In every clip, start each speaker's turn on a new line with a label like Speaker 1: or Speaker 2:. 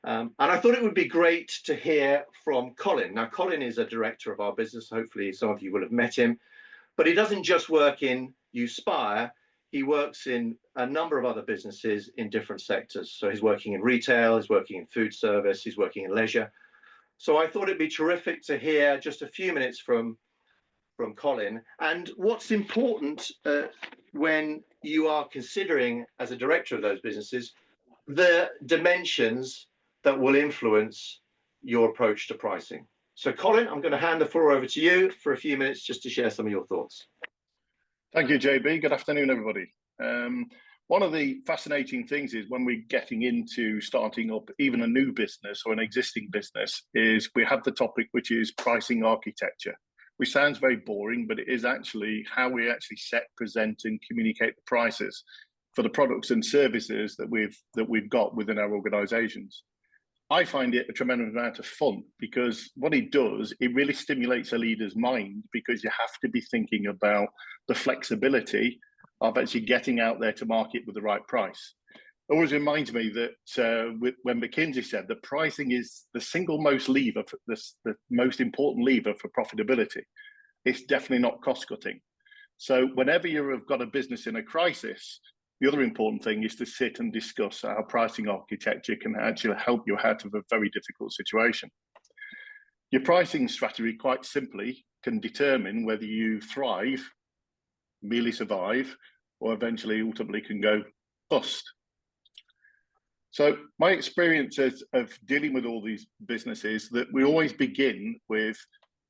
Speaker 1: And I thought it would be great to hear from Colin. Now, Colin is a director of our business. Hopefully, some of you will have met him. But he doesn't just work in Uspire, he works in a number of other businesses in different sectors. So he's working in retail, he's working in food service, he's working in leisure. So I thought it'd be terrific to hear just a few minutes from Colin and what's important when you are considering, as a director of those businesses, the dimensions that will influence your approach to pricing. So Colin, I'm going to hand the floor over to you for a few minutes just to share some of your thoughts.
Speaker 2: Thank you, JB. Good afternoon, everybody. One of the fascinating things is when we're getting into starting up even a new business or an existing business is we have the topic, which is pricing architecture, which sounds very boring, but it is actually how we actually set, present and communicate the prices for the products and services that we've got within our organizations. I find it a tremendous amount of fun because what it does, it really stimulates a leader's mind because you have to be thinking about the flexibility of actually getting out there to market with the right price. It always reminds me that when McKinsey said that pricing is the single most lever, the most important lever for profitability, it's definitely not cost cutting. So whenever you've got a business in a crisis, the other important thing is to sit and discuss how pricing architecture can actually help you out of a very difficult situation. Your pricing strategy, quite simply, can determine whether you thrive, merely survive, or eventually, ultimately, can go bust. So my experience of dealing with all these businesses that we always begin with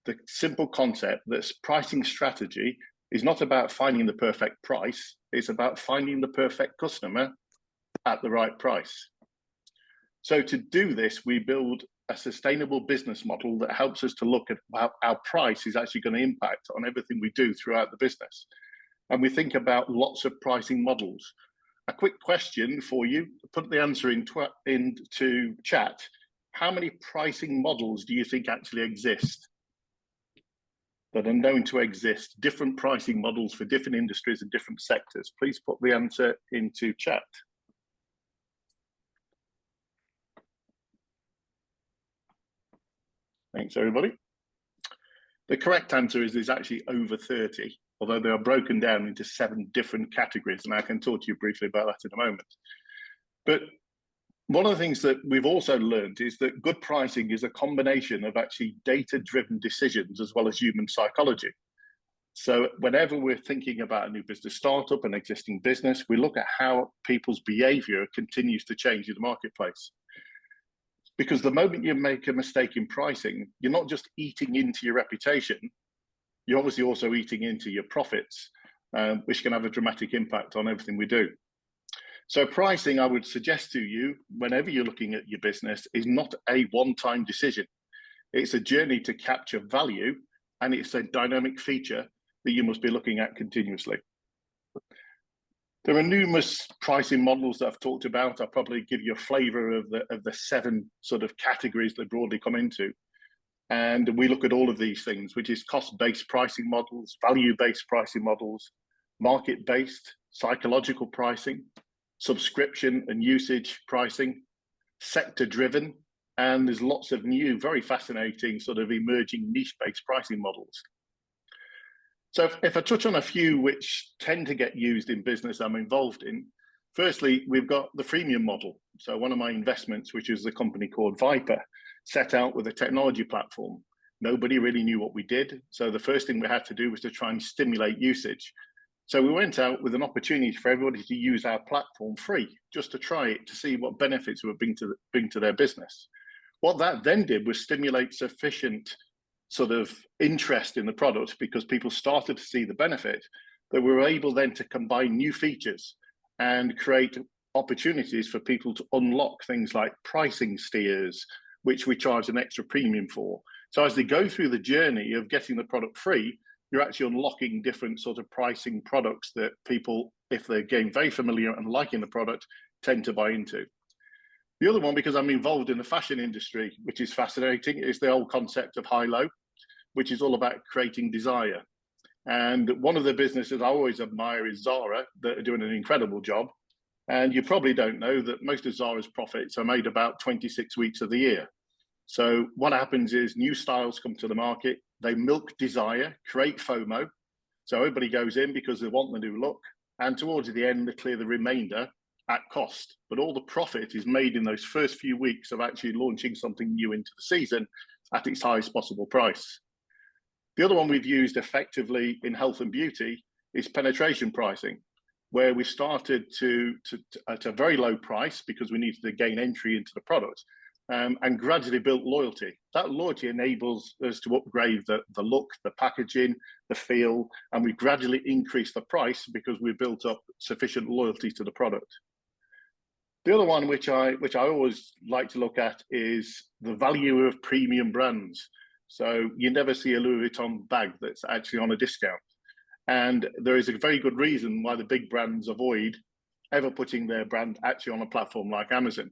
Speaker 2: the simple concept that pricing strategy is not about finding the perfect price, it's about finding the perfect customer at the right price. So to do this, we build a sustainable business model that helps us to look at how our price is actually going to impact on everything we do throughout the business. And we think about lots of pricing models. A quick question for you, put the answer into chat. How many pricing models do you think actually exist that are known to exist, different pricing models for different industries and different sectors? Please put the answer into chat. Thanks, everybody. The correct answer is there's actually over 30, although they are broken down into 7 different categories, and I can talk to you briefly about that in a moment. But one of the things that we've also learned is that good pricing is a combination of actually data-driven decisions as well as human psychology. So whenever we're thinking about a new business startup, an existing business, we look at how people's behavior continues to change in the marketplace. Because the moment you make a mistake in pricing, you're not just eating into your reputation, you're obviously also eating into your profits, which can have a dramatic impact on everything we do. So pricing, I would suggest to you, whenever you're looking at your business, is not a one-time decision. It's a journey to capture value, and it's a dynamic feature that you must be looking at continuously. There are numerous pricing models that I've talked about. I'll probably give you a flavor of the 7 sort of categories they broadly come into. And we look at all of these things, which is cost-based pricing models, value-based pricing models, market-based, psychological pricing, subscription and usage pricing, sector-driven, and there's lots of new, very fascinating sort of emerging niche-based pricing models. So if I touch on a few which tend to get used in business I'm involved in, firstly, we've got the freemium model. So one of my investments, which is a company called Viper, set out with a technology platform. Nobody really knew what we did. So the first thing we had to do was to try and stimulate usage. So we went out with an opportunity for everybody to use our platform free, just to try it, to see what benefits it would bring to their business. What that then did was stimulate sufficient sort of interest in the product because people started to see the benefit, that we were able then to combine new features and create opportunities for people to unlock things like pricing steers, which we charge an extra premium for. So as they go through the journey of getting the product free, you're actually unlocking different sort of pricing products that people, if they're getting very familiar and liking the product, tend to buy into. The other one, because I'm involved in the fashion industry, which is fascinating, is the whole concept of high-low, which is all about creating desire. And one of the businesses I always admire is Zara, that are doing an incredible job. And you probably don't know that most of Zara's profits are made about 26 weeks of the year. So what happens is new styles come to the market, they milk desire, create FOMO. So everybody goes in because they want the new look. And towards the end, they clear the remainder at cost. But all the profit is made in those first few weeks of actually launching something new into the season at its highest possible price. The other one we've used effectively in health and beauty is penetration pricing, where we started at a very low price because we needed to gain entry into the product, and gradually built loyalty. That loyalty enables us to upgrade the look, the packaging, the feel, and we gradually increase the price because we built up sufficient loyalty to the product. The other one, which I always like to look at, is the value of premium brands. So you never see a Louis Vuitton bag that's actually on a discount. And there is a very good reason why the big brands avoid ever putting their brand actually on a platform like Amazon.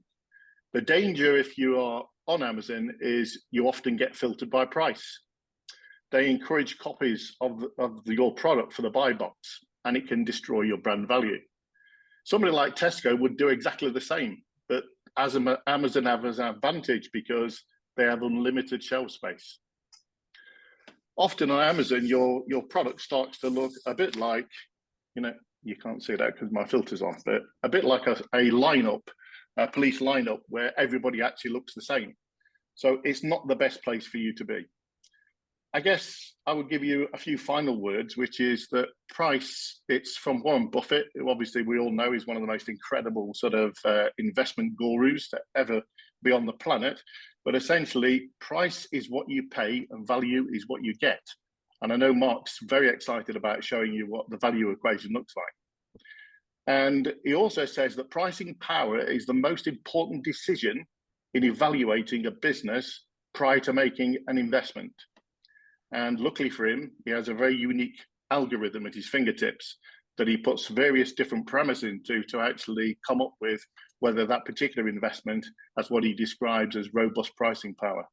Speaker 2: The danger if you are on Amazon is you often get filtered by price. They encourage copies of your product for the buy box, and it can destroy your brand value. Somebody like Tesco would do exactly the same, but as Amazon has an advantage because they have unlimited shelf space. Often on Amazon, your product starts to look a bit like, you can't see that because my filter's on, but a bit like a lineup, a police lineup where everybody actually looks the same. So it's not the best place for you to be. I guess I would give you a few final words, which is that price, it's from Warren Buffett, who obviously we all know is one of the most incredible sort of investment gurus to ever be on the planet. But essentially, price is what you pay and value is what you get. And I know Mark's very excited about showing you what the value equation looks like. And he also says that pricing power is the most important decision in evaluating a business prior to making an investment. And luckily for him, he has a very unique algorithm at his fingertips that he puts various different parameters into to actually come up with whether that particular investment has what he describes as robust pricing power.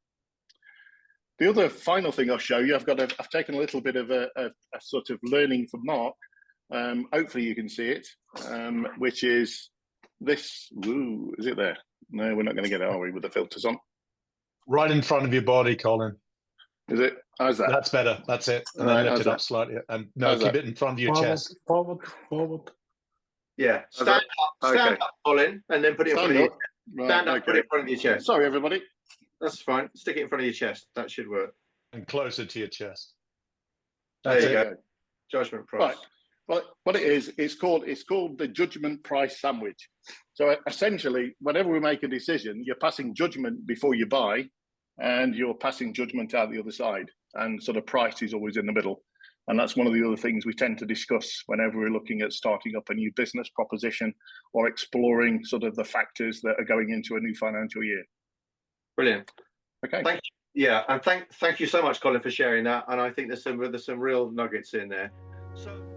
Speaker 2: The other final thing I'll show you, I've taken a little bit of a sort of learning from Mark. Hopefully you can see it, which is this. Ooh, is it there? No, we're not going to get it, are we, with the filters on?
Speaker 3: Right in front of your body, Colin.
Speaker 2: Is it? How's that?
Speaker 3: That's better. That's it. And then lift it up slightly. And no, keep it in front of your chest.
Speaker 4: Forward.
Speaker 1: Yeah. Stand up, Colin, and then put it in front of your chest. Stand up, put it in front of your chest.
Speaker 2: Sorry, everybody.
Speaker 1: That's fine. Stick it in front of your chest. That should work.
Speaker 3: And closer to your chest.
Speaker 1: There you go. Judgment price.
Speaker 2: Right. Well, what it is, it's called the judgment price sandwich. So essentially, whenever we make a decision, you're passing judgment before you buy, and you're passing judgment out the other side. And sort of price is always in the middle. And that's one of the other things we tend to discuss whenever we're looking at starting up a new business proposition or exploring sort of the factors that are going into a new financial year.
Speaker 1: Brilliant.
Speaker 2: Okay.
Speaker 1: Thank you. Yeah, and thank you so much, Colin, for sharing that. And I think there's some real nuggets in there. So.